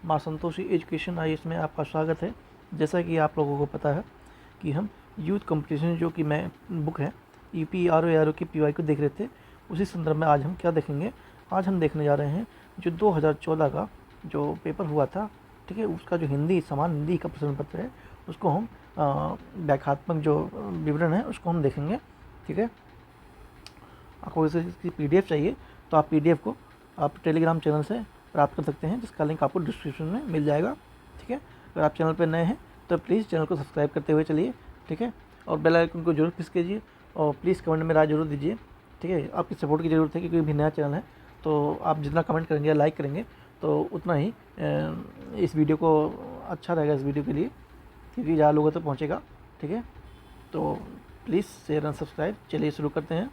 माँ Santoshi education IAS में आपका स्वागत है। जैसा कि आप लोगों को पता है कि हम यूथ कंपटीशन जो कि मैं बुक है EPRO की PY को देख रहे थे, उसी संदर्भ में आज हम क्या देखेंगे। आज हम देखने जा रहे हैं जो 2014 का जो पेपर हुआ था, ठीक है, उसका जो समान हिंदी का प्रश्न पत्र है, उसको हम व्याख्यात्मक जो विवरण है उसको हम देखेंगे। ठीक है, आपको इसकी PDF चाहिए तो आप PDF को आप टेलीग्राम चैनल से प्राप्त कर सकते हैं, जिसका लिंक आपको डिस्क्रिप्शन में मिल जाएगा। ठीक है, अगर आप चैनल पर नए हैं तो प्लीज़ चैनल को सब्सक्राइब करते हुए चलिए। ठीक है, और बेल आइकन को जरूर प्रेस कीजिए और प्लीज़ कमेंट में राय जरूर दीजिए। ठीक है, आपकी सपोर्ट की ज़रूरत है क्योंकि भी नया चैनल है, तो आप जितना कमेंट करेंगे या लाइक करेंगे तो उतना ही इस वीडियो को अच्छा रहेगा इस वीडियो के लिए, क्योंकि ज़्यादा लोगों तक पहुँचेगा। ठीक है, तो प्लीज़ शेयर एंड सब्सक्राइब। चलिए शुरू करते हैं।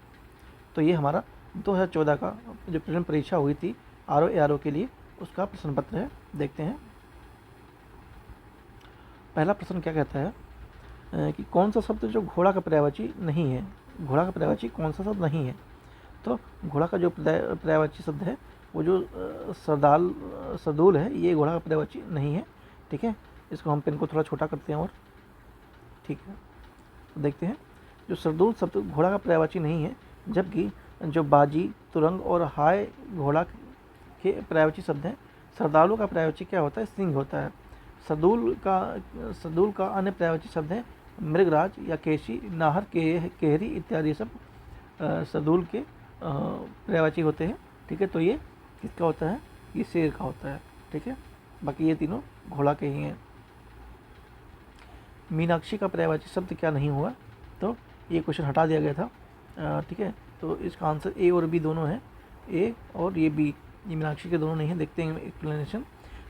तो ये हमारा 2014 का जो प्रीलिम परीक्षा हुई थी RO के लिए, उसका प्रश्न पत्र है। देखते हैं। पहला प्रश्न क्या कहता है कि कौन सा शब्द जो घोड़ा का पर्यायवाची नहीं है। घोड़ा का पर्यायवाची कौन सा शब्द नहीं है। तो घोड़ा का जो पर्यायवाची शब्द है वो जो सरदूल है, ये घोड़ा का पर्यायवाची नहीं है। ठीक है, इसको हम पेन को थोड़ा छोटा करते हैं और ठीक है, तो देखते हैं। जो सरदूल शब्द घोड़ा का पर्यायवाची नहीं है, जबकि जो बाजी, तुरंग और हाय घोड़ा के पर्यायवाची शब्द हैं। सरदालू का पर्यायवाची क्या होता है? सिंह होता है। सरदूल का अन्य पर्यायवाची शब्द है मृगराज या केशी, नाहर, केहरी इत्यादि सब सरदूल के पर्यायवाची होते हैं। ठीक है, तो ये किसका होता है? ये शेर का होता है। ठीक है, बाकी ये तीनों घोड़ा के ही हैं। मीनाक्षी का पर्यायवाची शब्द क्या नहीं हुआ? तो ये क्वेश्चन हटा दिया गया था। ठीक है, तो इसका आंसर A और B दोनों है। A और ये B, ये मीनाक्षी के दोनों नहीं है। देखते हैं एक्सप्लेनेशन।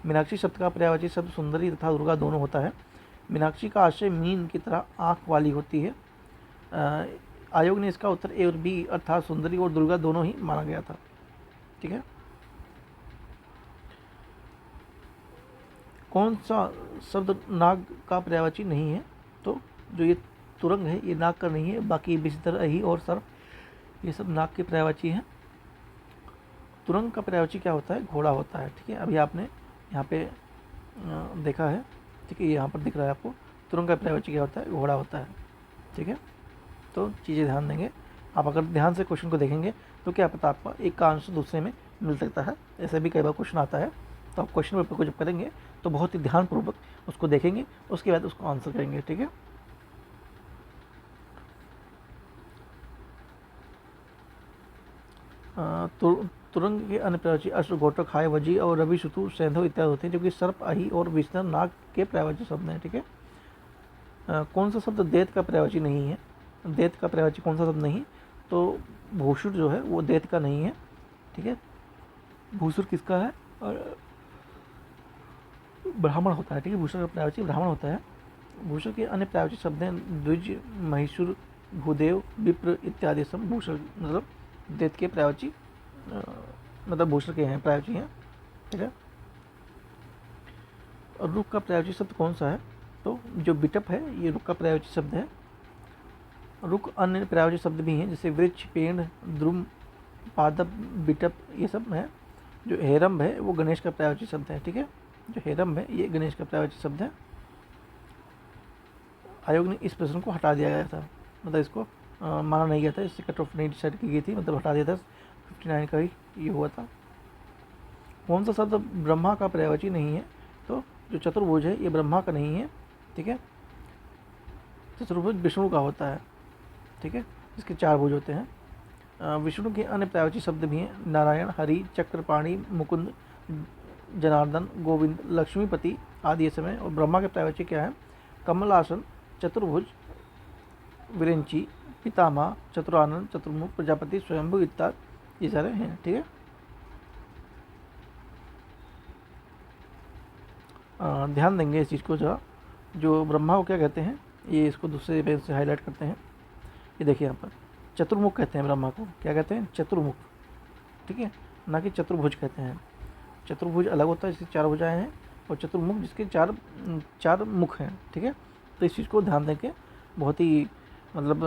मीनाक्षी शब्द का पर्यायवाची शब्द सुंदरी तथा दुर्गा दोनों होता है। मीनाक्षी का आशय मीन की तरह आँख वाली होती है। आयोग ने इसका उत्तर A और B अर्थात सुंदरी और दुर्गा दोनों ही माना गया था। ठीक है, कौन सा शब्द नाग का पर्यायवाची नहीं है? तो जो ये तुरंग है ये नाग का नहीं है, बाकी बिस्तर, अही और सर्प ये सब नाग के पर्यायवाची हैं। तुरंग का पर्यायवाची क्या होता है? घोड़ा होता है। ठीक है, अभी आपने यहाँ पे देखा है। ठीक है, यहाँ पर दिख रहा है आपको। तुरंग का पर्यायवाची क्या होता है? घोड़ा होता है। ठीक है, तो चीज़ें ध्यान देंगे। आप अगर ध्यान से क्वेश्चन को देखेंगे तो क्या पता आपका एक का आंसर दूसरे में मिल सकता है। ऐसे भी कई बार क्वेश्चन आता है, तो आप क्वेश्चन पेपर को जब करेंगे तो बहुत ही ध्यानपूर्वक उसको देखेंगे, उसके बाद उसको आंसर करेंगे। ठीक है, तुरंग के अन्य पर्यायवाची अश्व, घोटक, हाय, वजी और रवि, शुतु, सैंधव इत्यादि होते हैं, जो कि सर्प, अही और विष्णु नाग के पर्यायवाची शब्द हैं। ठीक है, कौन सा शब्द दैत का पर्यायवाची नहीं है? दैत का पर्यायवाची कौन सा शब्द नहीं? तो भूसुर जो है वो दैत का नहीं है। ठीक है, भूसुर किसका है? और ब्राह्मण होता है। ठीक है, भूसुर का पर्यायवाची ब्राह्मण होता है। भूसुर के अन्य पर्यायवाची शब्द हैं द्विज, महिषुर, भूदेव, विप्र इत्यादि सब भूसुर मतलब दैत के पर्यायवाची मतलब भूसुर के हैं, पर्यायवाची हैं। ठीक है, और रुख का पर्यायवाची शब्द कौन सा है? तो जो बिटप है ये रुख का पर्यायवाची शब्द है। रुख अन्य पर्यायवाची शब्द भी हैं, जैसे वृक्ष, पेड़, द्रुम, पादप, बिटप ये सब है। जो हेरम्ब है वो गणेश का पर्यायवाची शब्द है। ठीक है, जो हेरम्ब है ये गणेश का पर्यायवाची शब्द है। आयोग ने इस प्रश्न को हटा दिया गया था, मतलब इसको माना नहीं गया था, इससे कट ऑफ नहीं डिसाइड की गई थी, मतलब हटा दिया था। 59 का ही ये हुआ था। कौन सा शब्द ब्रह्मा का पर्यायवाची नहीं है? तो जो चतुर्भुज है ये ब्रह्मा का नहीं है। ठीक है, चतुर्भुज विष्णु का होता है। ठीक है, इसके 4 भुज होते हैं। विष्णु के अन्य पर्यायवाची शब्द भी हैं नारायण, हरि, चक्रपाणी, मुकुंद, जनार्दन, गोविंद, लक्ष्मीपति आदि ये समय। और ब्रह्मा के पर्यायवाची क्या है? कमलासन, चतुर्भुज, विरंची, पितामह, चतुरानंद, चतुर्मुख, प्रजापति, स्वयंभू इत्यादि ये सारे हैं। ठीक है, ध्यान देंगे इस चीज़ को। जो ब्रह्मा को क्या कहते हैं, ये इसको दूसरे पेज से हाईलाइट करते हैं। ये देखिए यहाँ पर चतुर्मुख कहते हैं ब्रह्मा को। क्या कहते हैं? चतुर्मुख। ठीक है, ना कि चतुर्भुज कहते हैं। चतुर्भुज अलग होता है, इसकी 4 भुजाएं हैं, और चतुर्मुख जिसके चार मुख हैं। ठीक है, तो इस चीज़ को ध्यान दें के बहुत ही मतलब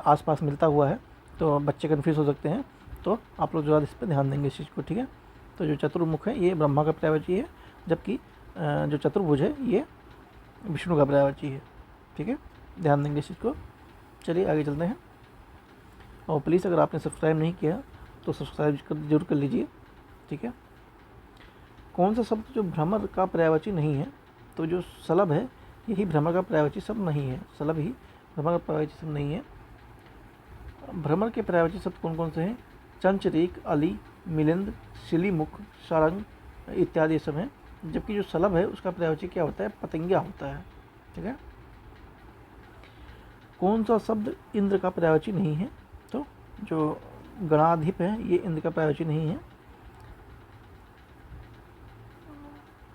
आसपास मिलता हुआ है, तो बच्चे कन्फ्यूज़ हो सकते हैं। तो आप लोग जो इस पर ध्यान देंगे इस चीज़ को। ठीक है, तो जो चतुर्मुख है ये ब्रह्मा का पर्यायवाची है, जबकि जो चतुर्भुज है ये विष्णु का पर्यायवाची है। ठीक है, ध्यान देंगे इस चीज़ को। चलिए आगे चलते हैं। और प्लीज़ अगर आपने सब्सक्राइब नहीं किया तो सब्सक्राइब जरूर कर लीजिए। ठीक है, कौन सा शब्द जो भ्रमर का पर्यायवाची नहीं है? तो जो सलभ है यही भ्रमर का पर्यायवाची शब्द नहीं है। सलभ ही भ्रमर का पर्यायवाची शब्द नहीं है। भ्रमर के पर्यायवाची शब्द कौन कौन से हैं? चंचरीक, अली, मिलिंद, शिलीमुख, सारंग इत्यादि सब हैं। जबकि जो सलभ है उसका पर्यायवाची क्या होता है? पतंगिया होता है। ठीक है, कौन सा शब्द इंद्र का पर्यायवाची नहीं है? तो जो गणाधिप है ये इंद्र का पर्यायवाची नहीं है।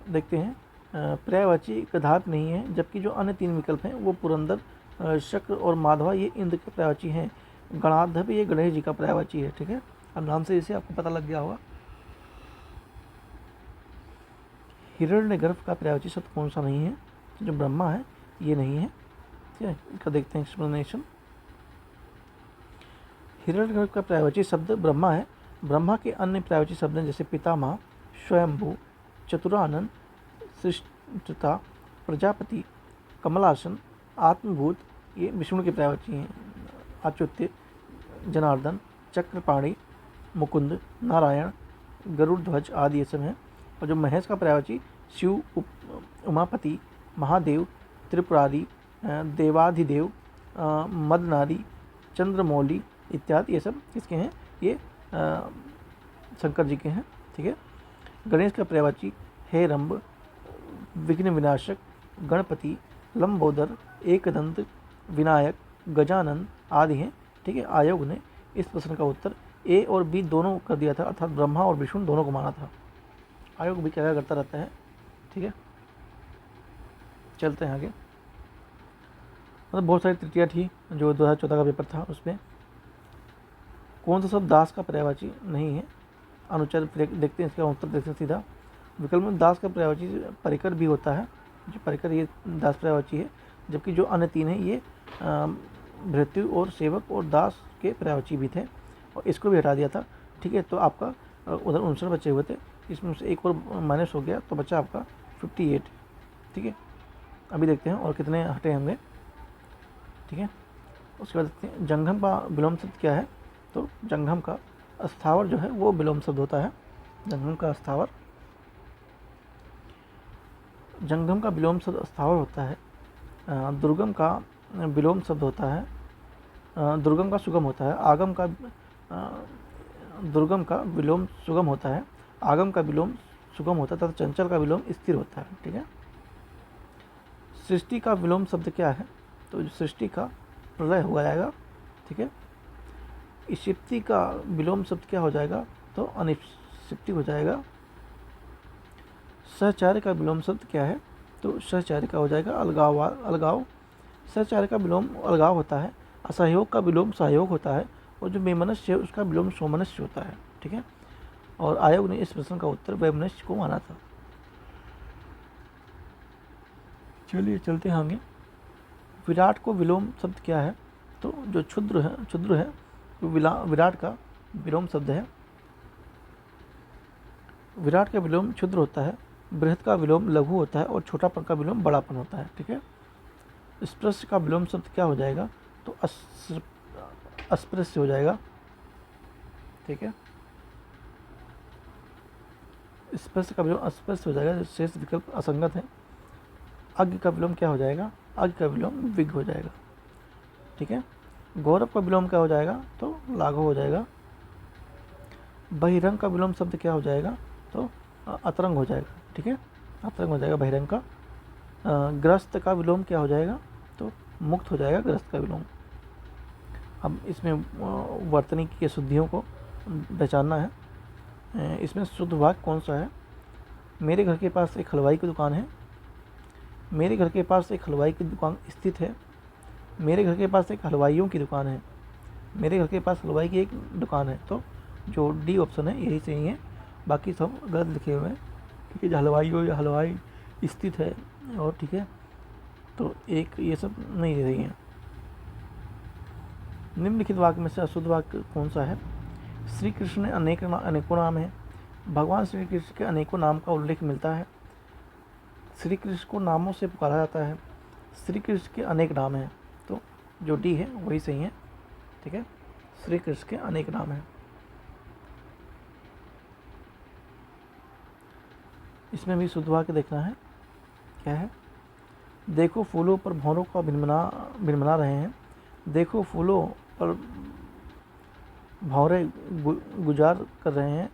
देखते हैं, पर्यायवाची कदाप नहीं है। जबकि जो अन्य 3 विकल्प हैं वो पुरंदर, शक्र और माधवा ये इंद्र के पर्यायवाची हैं। गणाधप ये गणेश जी का पर्यायवाची है। ठीक है, अब नाम से इसे आपको पता लग गया होगा। हिरण्यगर्भ का पर्यायवाची शब्द कौन सा नहीं है? जो ब्रह्मा है ये नहीं है। ठीक है, इसका देखते हैं एक्सप्लेनेशन। हिरण्यगर्भ का पर्यायवाची शब्द ब्रह्मा है। ब्रह्मा के अन्य पर्यायवाची शब्द हैं जैसे पितामह, स्वयंभू, चतुरानन, सृष्टता, प्रजापति, कमलासन, आत्मभूत ये विष्णु के पर्यायवाची हैं। अच्युत्य, जनार्दन, चक्रपाणी, मुकुंद, नारायण, गरुड़ध्वज आदि ये सब हैं। और जो महेश का पर्यायवाची शिव, उमापति, महादेव, त्रिपुरारी, देवाधिदेव, मदनारी, चंद्रमौली इत्यादि ये सब किसके हैं? ये शंकर जी के हैं। ठीक है, गणेश का पर्यायवाची हेरंब, विघ्न विनाशक, गणपति, लंबोदर, एकदंत, विनायक, गजानन आदि हैं। ठीक है, आयोग ने इस प्रश्न का उत्तर ए और बी दोनों कर दिया था, अर्थात ब्रह्मा और विष्णु दोनों को माना था। आयोग भी क्या करता रहता है। ठीक है, चलते हैं आगे। मतलब बहुत सारी त्रुटियाँ थी जो 2014 का पेपर था उसमें। कौन सा शब्द दास का पर्यायवाची नहीं है? अनुच्छेद देखते हैं, इसका उत्तर देखते हैं सीधा। विकल्प में दास का पर्यायवाची परिकर भी होता है। जो परिकर ये दास पर्यायवाची है। जबकि जो अन्य 3 हैं ये भृत्यु और सेवक और दास के पर्यायवाची भी थे और इसको भी हटा दिया था। ठीक है, तो आपका उधर 59 बच्चे हुए थे, इसमें से एक और माइनस हो गया तो बच्चा आपका 58। ठीक है, अभी देखते हैं और कितने हटे होंगे। ठीक है, उसके बाद देखते हैं जंगम का विलोम शब्द क्या है? तो जंगम का स्थावर जो है वो विलोम शब्द होता है। जंगम का स्थावर, जंगम का विलोम शब्द स्थावर होता है। दुर्गम का विलोम शब्द होता है। दुर्गम का सुगम होता है। आगम का दुर्गम का विलोम सुगम होता है। आगम का विलोम सुगम होता है तथा चंचल का विलोम स्थिर होता है। ठीक है, सृष्टि का विलोम शब्द क्या है? तो सृष्टि का प्रलय हो जाएगा। ठीक है, इशिप्ति का विलोम शब्द क्या हो जाएगा? तो अनिशिप्ति हो जाएगा। सहचार्य का विलोम शब्द क्या है? तो सहचार्य का हो जाएगा अलगाव। सहचार्य का विलोम अलगाव होता है। असहयोग का विलोम सहयोग होता है और जो वैमनस्य है उसका विलोम सोमनस्य होता है। ठीक है, और आयोग ने इस प्रश्न का उत्तर वैमनस्य को माना था। चलिए चलते हैं आगे। विराट को विलोम शब्द क्या है? तो जो क्षुद्र है वो विराट का विलोम शब्द है। विराट का विलोम क्षुद्र होता है। बृहत का विलोम लघु होता है और छोटापन का विलोम बड़ापन होता है। ठीक है, स्पृश्य का विलोम शब्द क्या हो जाएगा? तो अस्पृश्य हो जाएगा। ठीक है, स्पृश्य का विलोम अस्पृश्य हो जाएगा। शेष विकल्प असंगत है। अज्ञ का विलोम क्या हो जाएगा? अज्ञ का विलोम विज्ञ हो जाएगा। ठीक है, गौरव का विलोम क्या हो जाएगा? तो लाघव हो जाएगा। बहिरंग का विलोम शब्द क्या हो जाएगा? तो अतरंग हो जाएगा। ठीक है, अतरंग हो जाएगा बहिरंग का। ग्रस्त का विलोम क्या हो जाएगा? तो मुक्त हो जाएगा ग्रस्त का विलोम। अब इसमें वर्तनी की शुद्धियों को पहचानना है। इसमें शुद्ध वाक्य कौन सा है? मेरे घर के पास एक हलवाई की दुकान है। मेरे घर के पास एक हलवाई की दुकान स्थित है। मेरे घर के पास एक हलवाइयों की दुकान है। मेरे घर के पास हलवाई की एक दुकान है। तो जो डी ऑप्शन है यही सही है, बाकी सब गलत लिखे हुए हैं। ठीक है, हलवाई हो या हलवाई स्थित है और ठीक है, तो एक ये सब नहीं रही हैं। निम्नलिखित वाक्य में से अशुद्ध वाक्य कौन सा है? श्री कृष्ण ने अनेकों नाम हैं। भगवान श्री कृष्ण के अनेकों नाम का उल्लेख मिलता है। श्री कृष्ण को नामों से पुकारा जाता है। श्री कृष्ण के अनेक नाम हैं, तो जो डी है वही सही है। ठीक है, श्री कृष्ण के अनेक नाम हैं। इसमें भी शुद्ध वाक्य देखना है। क्या है? देखो फूलों पर भंवरों का भिनभिना रहे हैं। देखो फूलों पर भंवरे गुजार कर रहे हैं।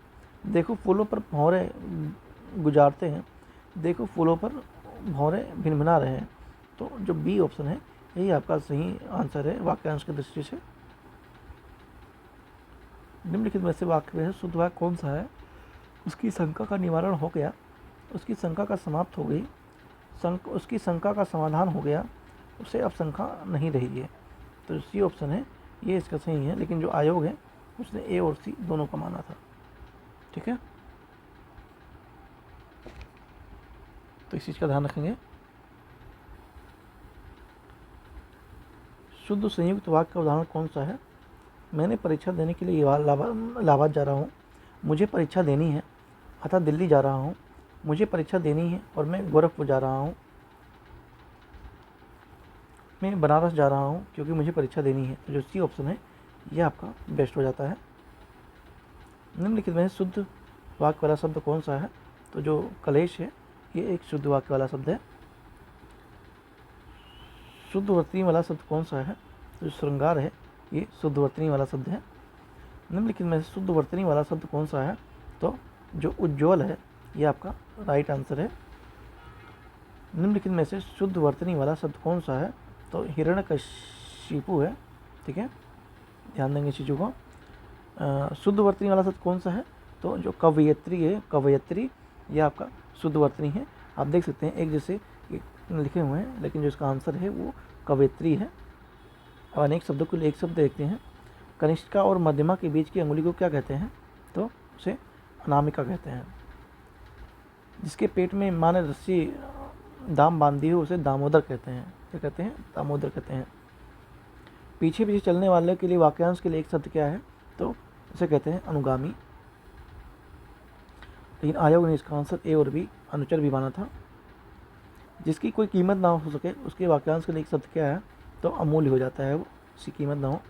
देखो फूलों पर भंवरे गुजारते हैं। देखो फूलों पर भंवरे भिनभिना रहे हैं। तो जो बी ऑप्शन है यही आपका सही आंसर है वाक्यांश की दृष्टि से। निम्नलिखित में से वाक्य में शुद्ध वाक्य कौन सा है? उसकी शंका का निवारण हो गया, उसकी शंका का समाप्त हो गई, उसकी शंका का समाधान हो गया, उसे अब शंका नहीं रही है। तो सी ऑप्शन है ये इसका सही है, लेकिन जो आयोग है उसने ए और सी दोनों का माना था। ठीक है, तो इस चीज़ का ध्यान रखेंगे। शुद्ध संयुक्त वाक्य का उदाहरण कौन सा है? मैंने परीक्षा देने के लिए इलाहाबाद जा रहा हूँ। मुझे परीक्षा देनी है अतः दिल्ली जा रहा हूँ। मुझे परीक्षा देनी है और मैं गोरखपुर जा रहा हूँ। मैं बनारस जा रहा हूँ क्योंकि मुझे परीक्षा देनी है। तो जो सी ऑप्शन है यह आपका बेस्ट हो जाता है। निम्नलिखित में शुद्ध वाक्य वाला शब्द कौन सा है? तो जो कलेश है ये एक शुद्ध वाक्य वाला शब्द है। शुद्ध वर्तनी वाला शब्द कौन सा है? तो जो श्रृंगार है ये शुद्ध वर्तनी वाला शब्द है। निम्नलिखित में शुद्ध वर्तनी वाला शब्द कौन सा है? तो जो उज्ज्वल है ये आपका राइट आंसर है। निम्नलिखित में से शुद्ध वर्तनी वाला शब्द कौन सा है? तो हिरण्यकशिपु है। ठीक है, ध्यान देंगे चीज़ों को। शुद्ध वर्तनी वाला शब्द कौन सा है? तो जो कवयित्री है, कवयित्री यह आपका शुद्ध वर्तनी है। आप देख सकते हैं एक जैसे लिखे हुए हैं, लेकिन जो इसका आंसर है वो कवयित्री है। अब अनेक शब्दों के लिए एक शब्द देखते हैं। कनिष्ठिका और मध्यमा के बीच की अंगुली को क्या कहते हैं? तो उसे अनामिका कहते हैं। जिसके पेट में माँ ने रस्सी दाम बांधी हो उसे दामोदर कहते हैं। क्या कहते हैं? दामोदर कहते हैं। पीछे पीछे चलने वाले के लिए वाक्यांश के लिए एक शब्द क्या है? तो उसे कहते हैं अनुगामी। लेकिन आयोग ने इसका आंसर ए और बी अनुचर भी माना था। जिसकी कोई कीमत ना हो सके उसके वाक्यांश के लिए एक शब्द क्या है? तो अमूल्य हो जाता है वो, उसकी कीमत ना हो।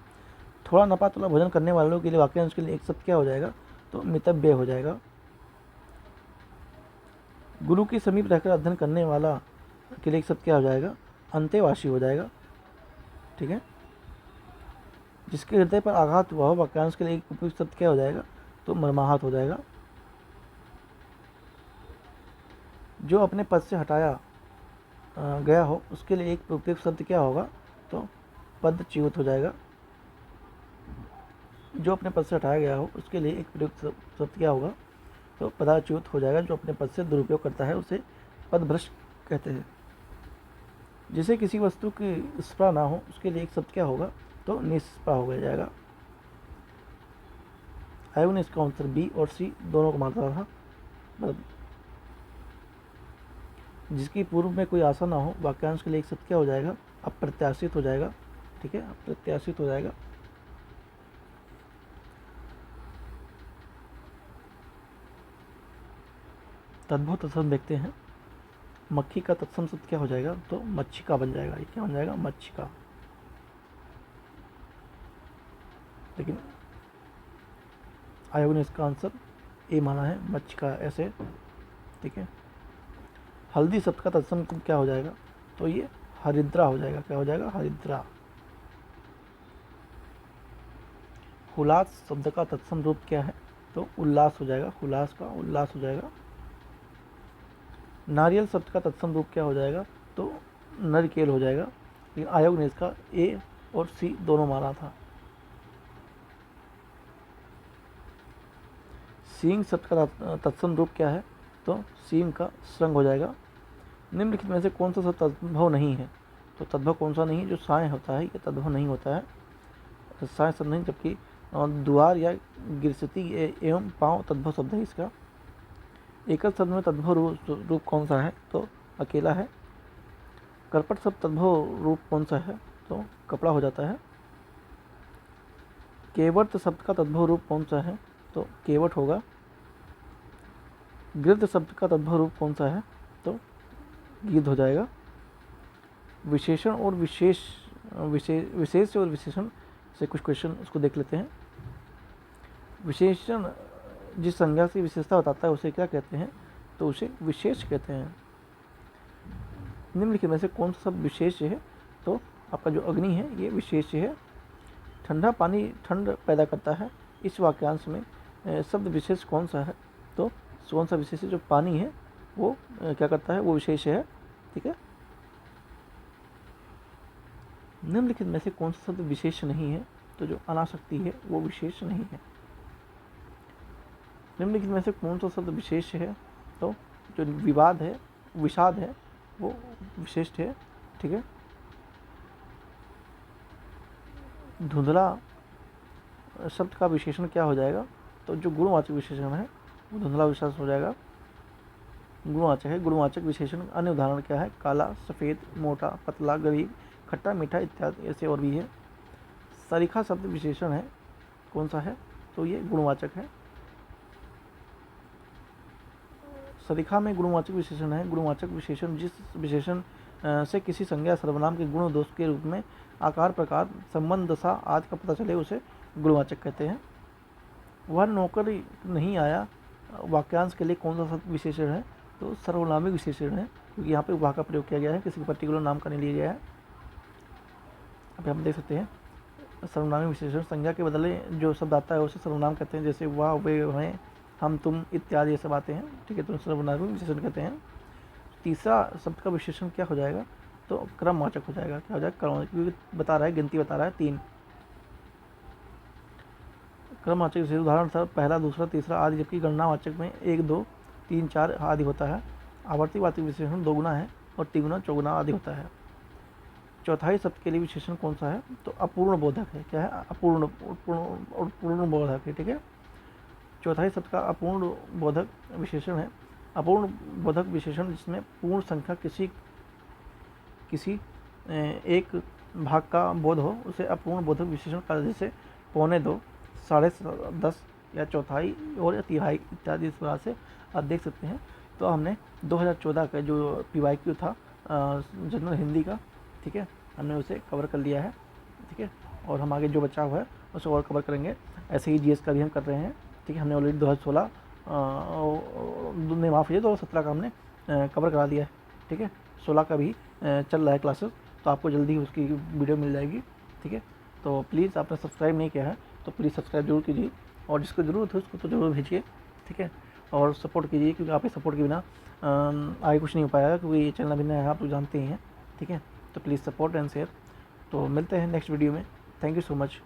थोड़ा नपा तुला भोजन करने वालों के लिए वाक्यांश के लिए एक शब्द क्या हो जाएगा? तो मितव्यय हो जाएगा। गुरु के समीप रहकर अध्ययन करने वाला के लिए एक शब्द क्या हो जाएगा? अंतेवासी हो जाएगा। ठीक है, जिसके हृदय पर आघात हुआ हो वाक्यांश के लिए एक उपयुक्त शब्द क्या हो जाएगा? तो मर्माहत हो जाएगा। जो अपने पद से हटाया गया हो उसके लिए एक उपयुक्त शब्द क्या होगा? तो पदच्युत हो जाएगा। जो अपने पद से हटाया गया हो उसके लिए एक प्रयुक्त शब्द क्या होगा? तो पदाच्युत हो जाएगा। जो अपने पद से दुरुपयोग करता है उसे पदभ्रष्ट कहते हैं। जिसे किसी वस्तु की स्पृहा ना हो उसके लिए एक शब्द क्या होगा? तो निस्पृहा हो जाएगा। आयोग ने इसका आंसर बी और सी दोनों को माना था। जिसकी पूर्व में कोई आशा ना हो वाक्यांश के लिए एक शब्द क्या हो जाएगा? अप्रत्याशित हो जाएगा। ठीक है, अप्रत्याशित हो जाएगा। तद्भव तत्सम देखते हैं। मक्खी का तत्सम शब्द क्या हो जाएगा? तो मच्छिका बन जाएगा। ये क्या बन जाएगा? मच्छिका। लेकिन आयोग ने इसका आंसर ए माना है, मच्छिका ऐसे। ठीक है, हल्दी शब्द का तत्सम क्या हो जाएगा? तो ये हरिद्रा हो जाएगा। क्या हो जाएगा? हरिद्रा। हुलास शब्द का तत्सम रूप क्या है? तो उल्लास हो जाएगा। हुलास का उल्लास हो जाएगा। नारियल शब्द का तत्सम रूप क्या हो जाएगा? तो नरकेल हो जाएगा। लेकिन आयोग ने इसका ए और सी दोनों माना था। सींग शब्द का तत्सम रूप क्या है? तो सींग का श्रृंग हो जाएगा। निम्नलिखित में से कौन सा शब्द तद्भव नहीं है? तो तद्भव कौन सा नहीं है? जो साय होता है ये तद्भव नहीं होता है। साय शब्द नहीं, जबकि द्वार या गिरसती एवं पाँव तद्भव शब्द है इसका। एकल शब्द में तद्भव रूप कौन सा है? तो अकेला है। करपट शब्द तद्भव रूप कौन सा है? तो कपड़ा हो जाता है। केवट शब्द का तद्भव रूप कौन सा है? तो केवट होगा। गृध्र शब्द का तद्भव रूप कौन सा है? तो गीध हो जाएगा। विशेषण और विशेष और विशेषण से कुछ क्वेश्चन उसको देख लेते हैं। विशेषण जिस संज्ञा की विशेषता बताता है उसे क्या कहते हैं, तो उसे विशेष कहते हैं। निम्नलिखित में से कौन सा शब्द विशेष है, तो आपका जो अग्नि है ये विशेष है। ठंडा पानी ठंड पैदा करता है, इस वाक्यांश में शब्द विशेष कौन सा है, तो कौन सा विशेष है, जो पानी है वो क्या करता है, वो विशेष है। ठीक है। निम्नलिखित में से कौन सा शब्द विशेष नहीं है, तो जो अनासक्ति है वो विशेष नहीं है। निम्नलिखित में से कौन सा शब्द विशेष है, तो जो विवाद है, विषाद है, वो विशिष्ट है। ठीक है। धुंधला शब्द का विशेषण क्या हो जाएगा, तो जो गुणवाचक विशेषण है वो धुंधला विशेषण हो जाएगा, गुणवाचक है। गुणवाचक विशेषण अन्य उदाहरण क्या है, काला, सफ़ेद, मोटा, पतला, गरीब, खट्टा, मीठा इत्यादि ऐसे और भी है। सरीखा शब्द विशेषण है, कौन सा है, तो ये गुणवाचक है। सरीखा में गुणवाचक विशेषण है। गुणवाचक विशेषण जिस विशेषण से किसी संज्ञा सर्वनाम के गुण दोष के रूप में आकार, प्रकार, संबंध, दशा आदि का पता चले उसे गुणवाचक कहते हैं। वह नौकर नहीं आया वाक्यांश के लिए कौन सा शब्द विशेषण है, तो सर्वनामिक विशेषण है, क्योंकि यहाँ पे वह का प्रयोग किया गया है, किसी पर्टिकुलर नाम का नहीं लिया गया है। अभी हम देख सकते हैं सर्वनामिक विशेषण संज्ञा के बदले जो शब्द आता है उसे सर्वनाम कहते हैं, जैसे वह, वे, हैं, हम, तुम इत्यादि ये सब आते हैं। ठीक है, तो सर्वनामिक विशेषण कहते हैं। तीसरा शब्द का विशेषण क्या हो जाएगा, तो क्रमवाचक हो जाएगा। क्या हो जाएगा, क्रमवाचक, क्योंकि बता रहा है, गिनती बता रहा है 3 क्रमवाचक विशेषण। उदाहरण था पहला, दूसरा, तीसरा आदि, जबकि गणनावाचक में 1, 2, 3, 4 आदि होता है। आवर्तीवाचक विशेषण 2 गुना है और 3 गुना, 4 गुना आदि होता है। चौथाई शब्द के लिए विशेषण कौन सा है, तो अपूर्ण बोधक है। क्या है, अपूर्ण और पूर्ण बोधक है। ठीक है, चौथाई शब्द का अपूर्ण बोधक विशेषण है। अपूर्ण बोधक विशेषण जिसमें पूर्ण संख्या किसी एक भाग का बोध हो उसे अपूर्ण बोधक विशेषण कहा, जैसे 1/4, 10.5 या चौथाई और तिहाई इत्यादि। इस प्रकार से आप देख सकते हैं। तो हमने 2014 का जो PYQ था जनरल हिंदी का, ठीक है, हमने उसे कवर कर लिया है। ठीक है, और हम आगे जो बचा हुआ है उसे और कवर करेंगे। ऐसे ही GS का भी हम कर रहे हैं। ठीक है, हमने ऑलरेडी 2016 माफ़ कीजिए 2017 का हमने कवर करा दिया है। ठीक है, 16 का भी चल रहा है क्लासेस, तो आपको जल्दी उसकी वीडियो मिल जाएगी। ठीक है, तो प्लीज़ आपने सब्सक्राइब नहीं किया है तो प्लीज़ सब्सक्राइब जरूर कीजिए, और जिसको ज़रूरत है उसको तो ज़रूर भेजिए। ठीक है, और सपोर्ट कीजिए, क्योंकि आपके सपोर्ट के बिना आगे कुछ नहीं हो पाएगा, क्योंकि ये चैनल अभी नया है, आप लोग जानते ही हैं। ठीक है, तो प्लीज़ सपोर्ट एंड शेयर। तो मिलते हैं नेक्स्ट वीडियो में। Thank you so much.